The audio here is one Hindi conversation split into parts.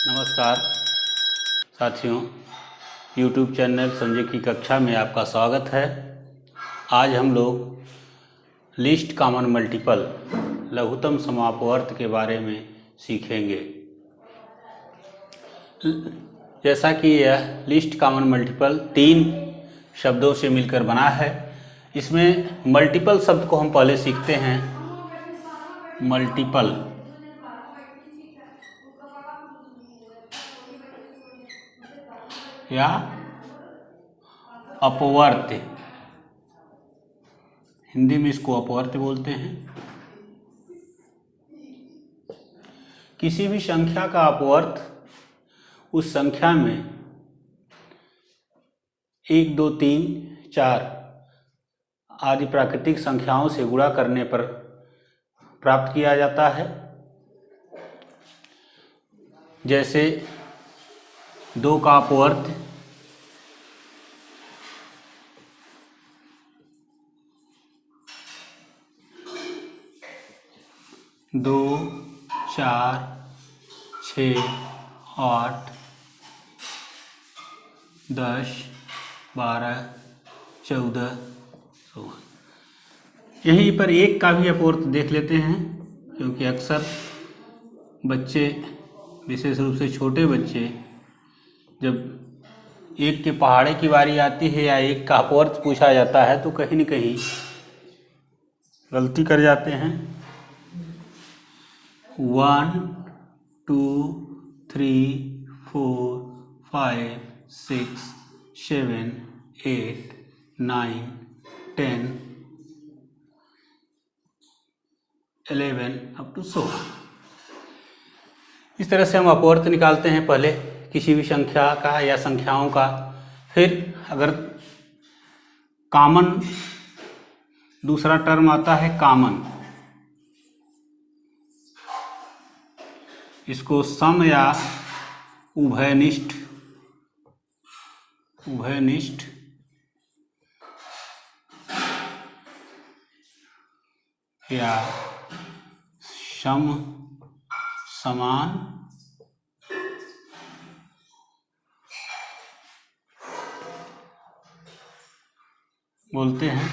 नमस्कार साथियों, YouTube चैनल संजय की कक्षा में आपका स्वागत है। आज हम लोग लिस्ट कॉमन मल्टीपल लघुत्तम समापवर्त के बारे में सीखेंगे। जैसा कि यह लिस्ट कॉमन मल्टीपल 3 शब्दों से मिलकर बना है, इसमें मल्टीपल शब्द को हम पहले सीखते हैं। मल्टीपल या अपवर्त, हिंदी में इसको अपवर्त बोलते हैं। किसी भी संख्या का अपवर्त उस संख्या में 1, 2, 3, 4 आदि प्राकृतिक संख्याओं से गुणा करने पर प्राप्त किया जाता है। जैसे 2 का अपवर्त 2, 4, 6, 8, 10, 12, 14, 16। यहीं पर 1 का भी अपवर्त देख लेते हैं, क्योंकि अक्सर बच्चे, विशेष रूप से छोटे बच्चे, जब 1 के पहाड़े की बारी आती है या 1 का अपवर्त पूछा जाता है तो कहीं न कहीं गलती कर जाते हैं। 1, 2, 3, 4, 5, 6, 7, 8, 9, 10, 11 अप टू 16। इस तरह से हम अपवर्त निकालते हैं, पहले किसी भी संख्या का या संख्याओं का। फिर अगर कॉमन दूसरा टर्म आता है कॉमन, इसको सम या उभयनिष्ठ या सम समान बोलते हैं।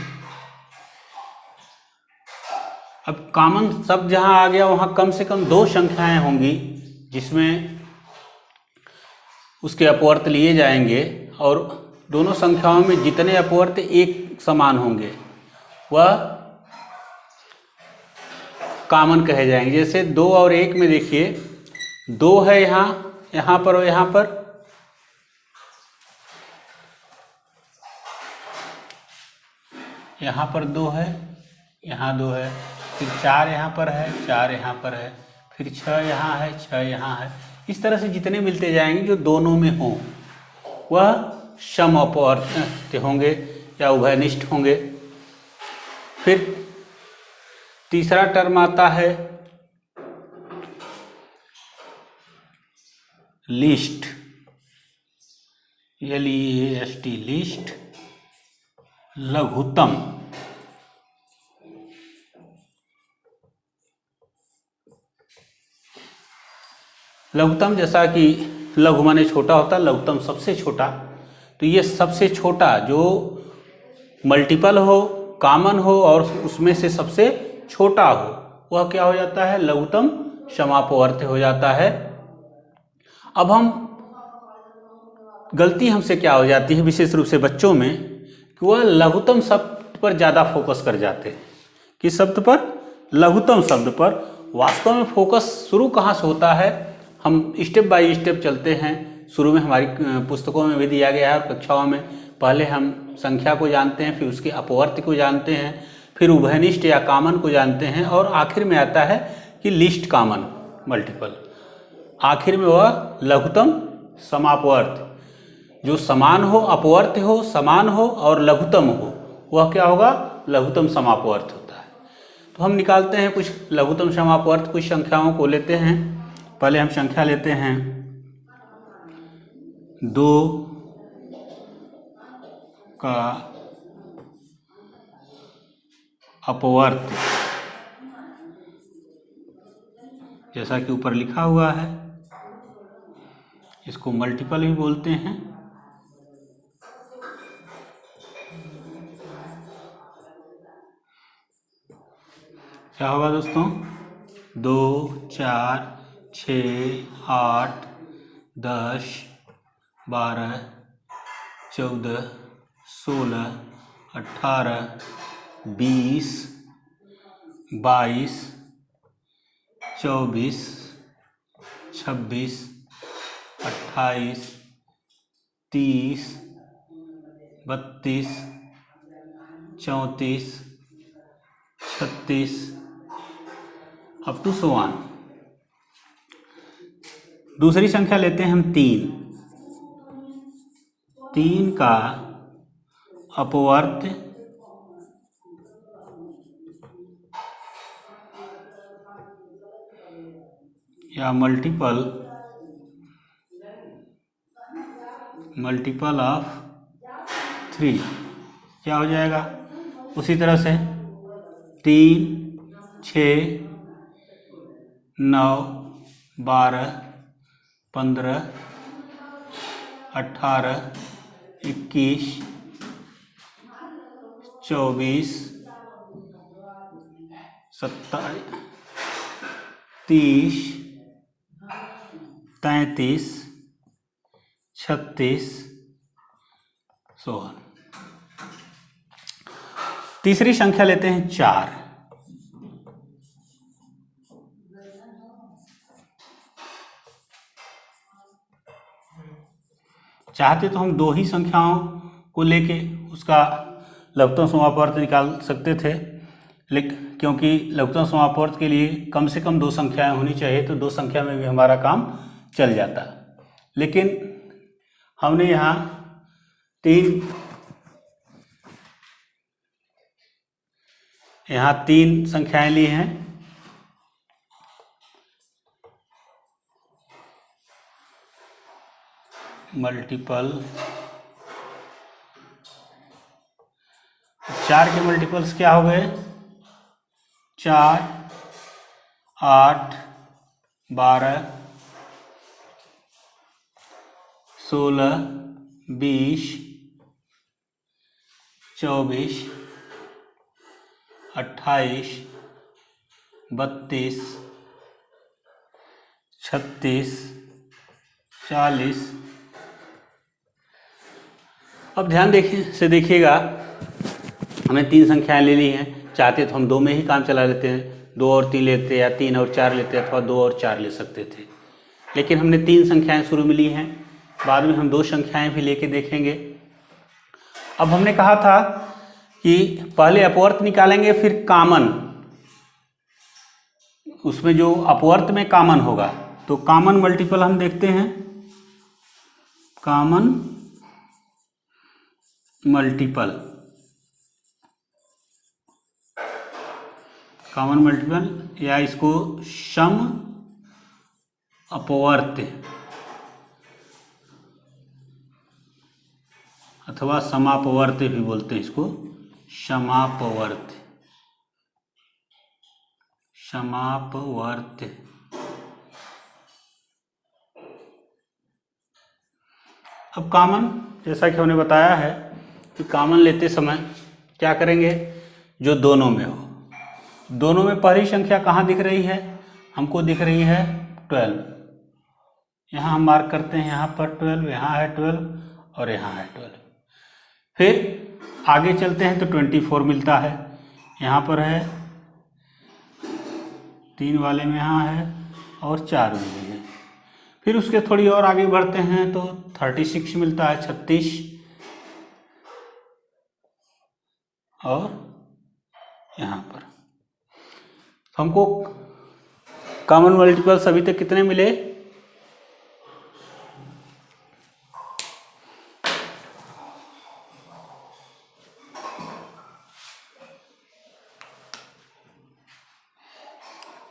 अब कॉमन शब्द जहां आ गया वहां कम से कम 2 संख्याएं होंगी जिसमें उसके अपवर्त लिए जाएंगे, और दोनों संख्याओं में जितने अपवर्त एक समान होंगे वह कॉमन कहे जाएंगे। जैसे 2 और 1 में देखिए, 2 है यहाँ पर और यहाँ पर, यहाँ पर 2 है, यहाँ 2 है, फिर 4 यहाँ पर है, 4 यहाँ पर है, फिर 6 यहाँ है, 6 यहाँ है। इस तरह से जितने मिलते जाएंगे जो दोनों में हों वह सम अपवर्त होंगे या उभयनिष्ठ होंगे। फिर तीसरा टर्म आता है लिस्ट, LEAST, लिस्ट, लघुत्तम। लघुत्तम, जैसा कि लघु माने छोटा होता है, लघुत्तम सबसे छोटा, तो ये सबसे छोटा जो मल्टीपल हो, कॉमन हो और उसमें से सबसे छोटा हो वह क्या हो जाता है? लघुत्तम समापवर्त हो जाता है। अब गलती हमसे क्या हो जाती है, विशेष रूप से बच्चों में, कि वह लघुत्तम शब्द पर ज़्यादा फोकस कर जाते हैं। किस शब्द पर? लघुत्तम शब्द पर। वास्तव में फोकस शुरू कहाँ से होता है? हम स्टेप बाय स्टेप चलते हैं। शुरू में हमारी पुस्तकों में भी दिया गया है और कक्षाओं में पहले हम संख्या को जानते हैं, फिर उसके अपवर्त को जानते हैं, फिर उभयनिष्ठ या कॉमन को जानते हैं, और आखिर में आता है कि लिस्ट कॉमन मल्टीपल। आखिर में वह लघुत्तम समापवर्त, जो समान हो, अपवर्त हो, समान हो और लघुत्तम हो, वह क्या होगा? लघुत्तम समापवर्त होता है। तो हम निकालते हैं कुछ लघुत्तम समापवर्त। कुछ संख्याओं को लेते हैं। पहले हम संख्या लेते हैं 2 का अपवर्त, जैसा कि ऊपर लिखा हुआ है इसको मल्टीपल भी बोलते हैं। क्या होगा दोस्तों? 2, 4, 6, 8, 10, 12, 14, 16, 18, 20, 22, 24, 26, 28, 30, 32, 34, 36 अप टू सो ऑन। दूसरी संख्या लेते हैं हम 3। 3 का अपवर्त या मल्टीपल ऑफ 3 क्या हो जाएगा? उसी तरह से 3, 6, 9, 12, 15, 18, 21, 24, 27, 30, 33, 36 सो ऑन। तीसरी संख्या लेते हैं 4। चाहते तो हम 2 ही संख्याओं को लेके उसका लघुत्तम समापवर्त निकाल सकते थे, लेकिन क्योंकि लघुत्तम समापवर्त के लिए कम से कम 2 संख्याएं होनी चाहिए, तो 2 संख्या में भी हमारा काम चल जाता। लेकिन हमने यहाँ 3 संख्याएं ली हैं। मल्टीपल 4 के मल्टीपल्स क्या हो गए? 4, 8, 12, 16, 20, 24, 28, 32, 36, 40। अब ध्यान देखिएगा, हमें 3 संख्याएं ले ली हैं। चाहते तो हम 2 में ही काम चला लेते हैं, 2 और 3 लेते या 3 और 4 लेते, अथवा 2 और 4 ले सकते थे। लेकिन हमने 3 संख्याएं शुरू में ली हैं, बाद में हम 2 संख्याएं भी लेके देखेंगे। अब हमने कहा था कि पहले अपवर्त निकालेंगे, फिर कॉमन, उसमें जो अपवर्त में कॉमन होगा, तो कॉमन मल्टीपल हम देखते हैं। कॉमन मल्टीपल या इसको सम अपवर्त अथवा समापवर्त भी बोलते हैं इसको। समापवर्त अब कॉमन, जैसा कि हमने बताया है कि कॉमन लेते समय क्या करेंगे? जो दोनों में हो। दोनों में पहली संख्या कहाँ दिख रही है? हमको दिख रही है 12। यहाँ हम मार्क करते हैं, यहाँ पर 12, यहाँ है 12 और यहाँ है 12। फिर आगे चलते हैं तो 24 मिलता है, यहाँ पर है 3 वाले में यहाँ है और 4 में भी है। फिर उसके थोड़ी और आगे बढ़ते हैं तो 36 मिलता है, 36 और यहाँ पर। हमको कॉमन मल्टीपल्स अभी तक कितने मिले?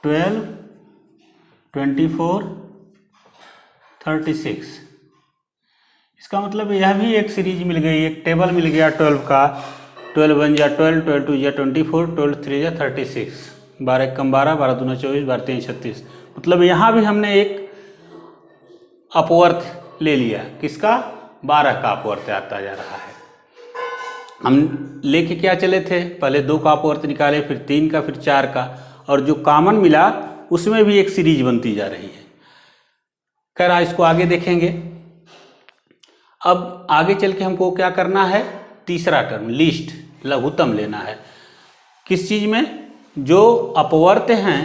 12, 24, 36। इसका मतलब यह भी एक सीरीज मिल गई, एक टेबल मिल गया 12 का। 12 1 जा 12, 12 2 जा 24, 12 3 जा 36, 12 1 कम 12, 12 दूना 24, 12 3 36। मतलब यहाँ भी हमने एक अपवर्त ले लिया, किसका? 12 का अपवर्त आता जा रहा है। हम लेके क्या चले थे? पहले 2 का अपवर्त निकाले, फिर 3 का, फिर 4 का, और जो कॉमन मिला उसमें भी एक सीरीज बनती जा रही है। खैर इसको आगे देखेंगे। अब आगे चल के हमको क्या करना है? तीसरा टर्म लीस्ट, लघुत्तम लेना है। किस चीज में? जो अपवर्त हैं,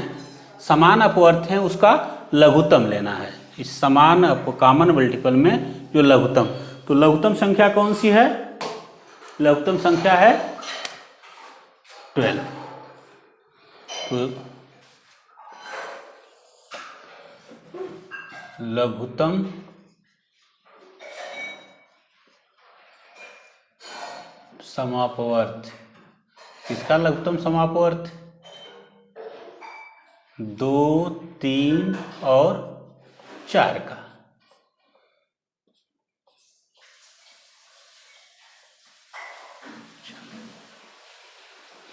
समान अपवर्त हैं, उसका लघुत्तम लेना है। इस समान कॉमन मल्टीपल में जो लघुत्तम, तो लघुत्तम संख्या कौन सी है? लघुत्तम संख्या है 12। तो लघुत्तम समापवर्त, किसका लघुत्तम समापवर्त? 2, 3 और 4 का।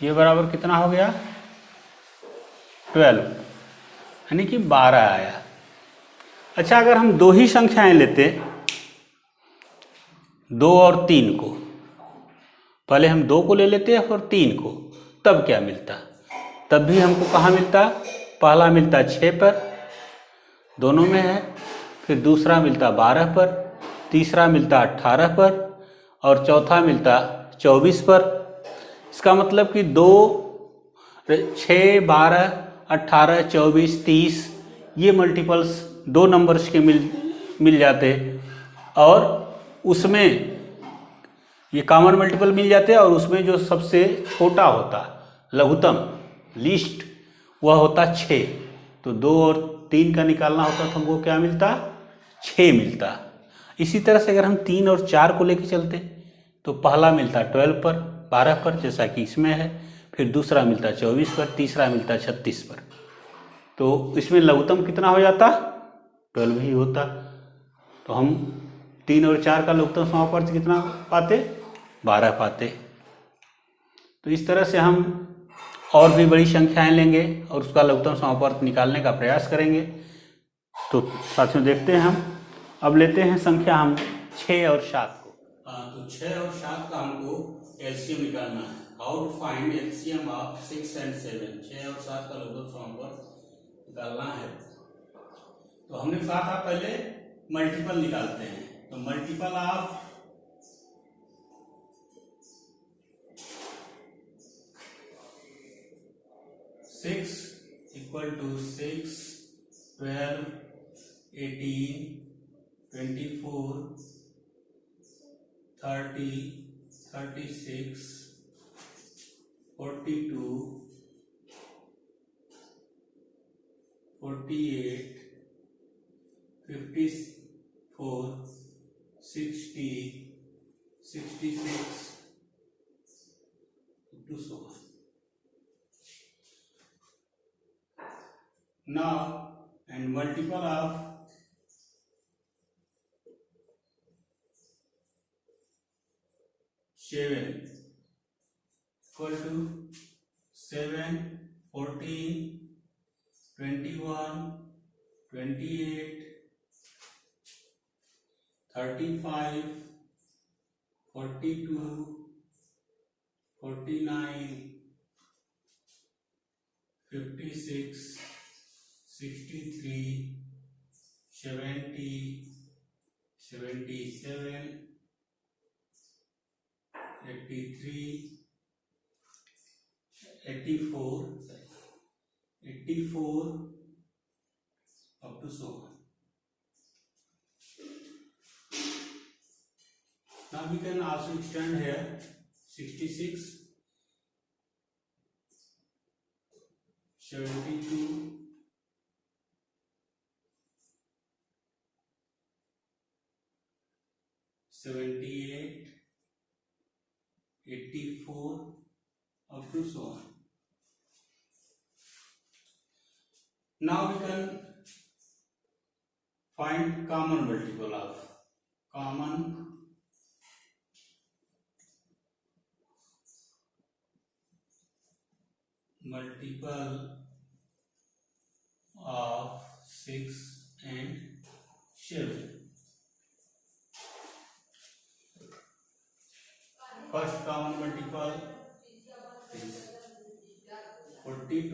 ये बराबर कितना हो गया? 12, यानी कि 12 आया। अच्छा, अगर हम 2 ही संख्याएं लेते, 2 और 3 को, पहले हम 2 को ले लेते और 3 को, तब क्या मिलता? तब भी हमको कहाँ मिलता? पहला मिलता 6 पर, दोनों में है, फिर दूसरा मिलता 12 पर, तीसरा मिलता 18 पर, और चौथा मिलता 24 पर। इसका मतलब कि 2, 6, 12, 18, 24, 30 ये मल्टीपल्स 2 नंबर्स के मिल जाते, और उसमें ये कॉमन मल्टीपल मिल जाते, और उसमें जो सबसे छोटा होता लघुत्तम लीस्ट वह होता 6। तो 2 और 3 का निकालना होता तो हमको क्या मिलता? 6 मिलता। इसी तरह से अगर हम 3 और 4 को लेके चलते तो पहला मिलता 12 पर, 12 पर, जैसा कि इसमें है, फिर दूसरा मिलता 24 पर, तीसरा मिलता 36 पर। तो इसमें लघुत्तम कितना हो जाता? 12 ही होता। तो हम 3 और 4 का लघुत्तम समापवर्त कितना पाते? 12 पाते। तो इस तरह से हम और भी बड़ी संख्याएं लेंगे और उसका लघुत्तम समापवर्त निकालने का प्रयास करेंगे। तो साथियों देखते हैं हम, अब लेते हैं संख्या हम 6 और 7 को। तो 6 और 7 का हमको एलसीएम निकालना है। How to find LCM of 6 and 7। 6 और 7 का लघुत्तम समापवर्त निकालना है। तो हमने कहा था पहले मल्टीपल निकालते हैं। तो multiple of 6 equal to 6, 12, 18, 24, 30, 36, 42, 48, 54, 60, 66 to so on. Now, and multiple of 7 equal to 7, 14, 21, 28, 35, 42, 49, 56, 63, 70, 77, 83, 84, 84 up to so on. Now we can also extend here 66, 72, 78, 84 up to so on. Now we can find common multiple of multiple of 6 and 7.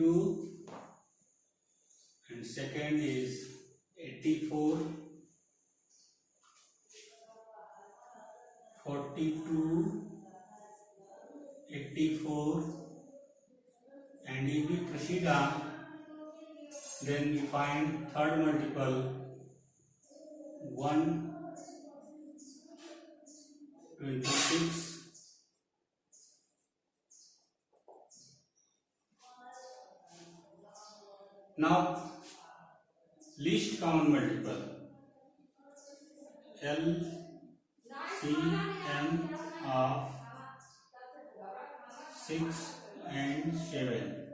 42 and second is 84, 42, 84, and if we proceed on, then we find third multiple 126. Now least common multiple LCM of 6 and 7.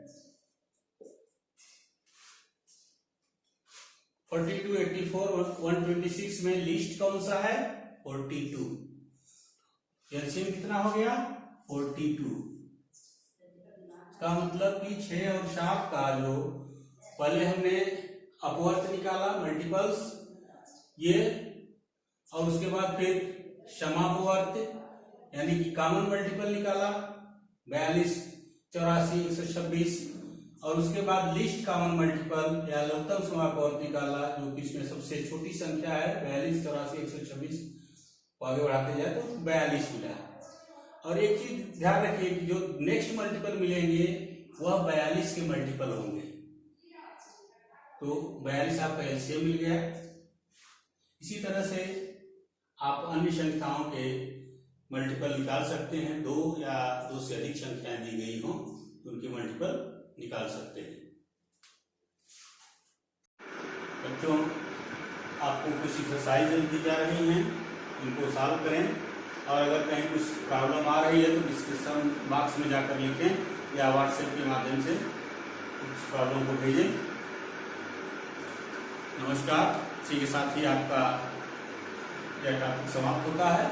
42, 84 और 126 में लीस्ट कौन सा है? 42। एलसीएम कितना हो गया? 42। इसका मतलब कि 6 और 7 का जो पहले हमने अपवर्त निकाला मल्टीपल्स ये, और उसके बाद फिर समापवर्त यानी कि कॉमन मल्टीपल निकाला 42, 84, 126, और उसके बाद लिस्ट कॉमन मल्टीपल या लघुत्तम समापवर्त निकाला जो कि इसमें सबसे छोटी संख्या है 42, 84, 126 को आगे बढ़ाते जाए तो 42 मिला। और एक चीज ध्यान रखिए कि जो नेक्स्ट मल्टीपल मिलेंगे वह 42 के मल्टीपल होंगे, तो 42 आपका एलसीएम मिल गया। इसी तरह से आप अन्य संख्याओं के मल्टीपल निकाल सकते हैं, 2 या 2 से अधिक संख्याएं दी गई हों तो उनके मल्टीपल निकाल सकते हैं। बच्चों, आपको कुछ एक्सरसाइज दी जा रही हैं, इनको सॉल्व करें, और अगर कहीं कुछ प्रॉब्लम आ रही है तो डिस्क्रिप्शन बॉक्स में जाकर लिखें या व्हाट्सएप के माध्यम से उस प्रॉब्लम को भेजें। नमस्कार, इसी के साथ ही आपका यह टॉपिक समाप्त होता है।